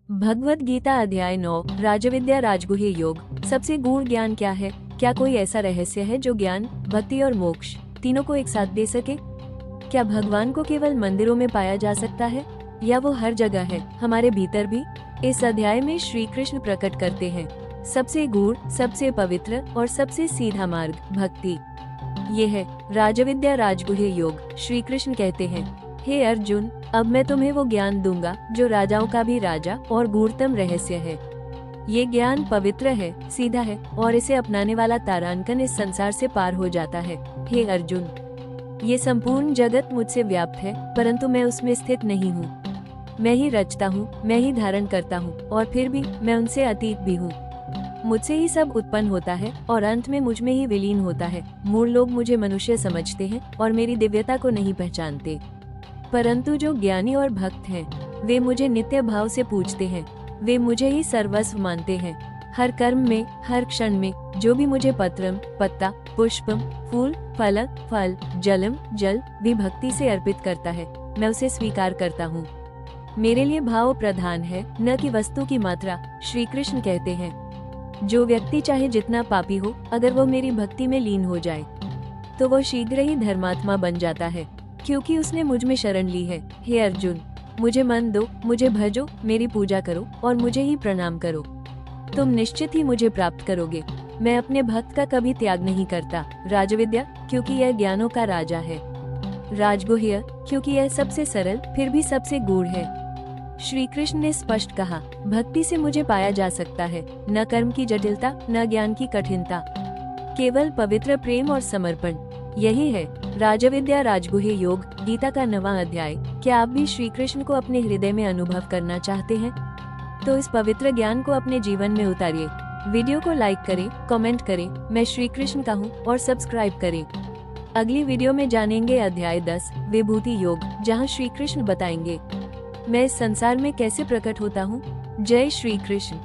भगवत गीता अध्याय 9 राजविद्या राजगुह्य योग। सबसे गूढ़ ज्ञान क्या है? क्या कोई ऐसा रहस्य है जो ज्ञान, भक्ति और मोक्ष तीनों को एक साथ दे सके? क्या भगवान को केवल मंदिरों में पाया जा सकता है या वो हर जगह है, हमारे भीतर भी? इस अध्याय में श्री कृष्ण प्रकट करते हैं सबसे गूढ़, सबसे पवित्र और सबसे सीधा मार्ग, भक्ति। ये है राजविद्या राजगुह्य योग। श्री कृष्ण कहते हैं, हे अर्जुन, अब मैं तुम्हें वो ज्ञान दूंगा जो राजाओं का भी राजा और गूढ़तम रहस्य है। ये ज्ञान पवित्र है, सीधा है और इसे अपनाने वाला तारांकन इस संसार से पार हो जाता है। हे अर्जुन, ये संपूर्ण जगत मुझसे व्याप्त है, परंतु मैं उसमें स्थित नहीं हूँ। मैं ही रचता हूँ, मैं ही धारण करता हूँ और फिर भी मैं उनसे अतीत भी हूँ। मुझसे ही सब उत्पन्न होता है और अंत में मुझ में ही विलीन होता है। मूढ़ लोग मुझे मनुष्य समझते हैं और मेरी दिव्यता को नहीं पहचानते, परंतु जो ज्ञानी और भक्त हैं, वे मुझे नित्य भाव से पूजते हैं। वे मुझे ही सर्वस्व मानते हैं। हर कर्म में, हर क्षण में जो भी मुझे पत्रम, पत्ता, पुष्पम, फूल, फलक, फल, जलम, जल भी भक्ति से अर्पित करता है, मैं उसे स्वीकार करता हूँ। मेरे लिए भाव प्रधान है, न कि वस्तु की मात्रा। श्री कृष्ण कहते हैं, जो व्यक्ति चाहे जितना पापी हो, अगर वो मेरी भक्ति में लीन हो जाए तो वो शीघ्र ही धर्मात्मा बन जाता है, क्योंकि उसने मुझ में शरण ली है। हे अर्जुन, मुझे मन दो, मुझे भजो, मेरी पूजा करो और मुझे ही प्रणाम करो। तुम निश्चित ही मुझे प्राप्त करोगे। मैं अपने भक्त का कभी त्याग नहीं करता। राजविद्या, क्योंकि यह ज्ञानों का राजा है। राजगुह्य, क्योंकि यह सबसे सरल फिर भी सबसे गूढ़ है। श्री कृष्ण ने स्पष्ट कहा, भक्ति से मुझे पाया जा सकता है, न कर्म की जटिलता, न ज्ञान की कठिनता, केवल पवित्र प्रेम और समर्पण। यही है राजविद्या राजगुह्य योग, गीता का 9वां अध्याय। क्या आप भी श्री कृष्ण को अपने हृदय में अनुभव करना चाहते हैं? तो इस पवित्र ज्ञान को अपने जीवन में उतारिए। वीडियो को लाइक करें, कमेंट करें, मैं श्री कृष्ण का हूँ और सब्सक्राइब करें। अगली वीडियो में जानेंगे अध्याय 10 विभूति योग, जहाँ श्री कृष्ण बताएंगे मैं इस संसार में कैसे प्रकट होता हूँ। जय श्री कृष्ण।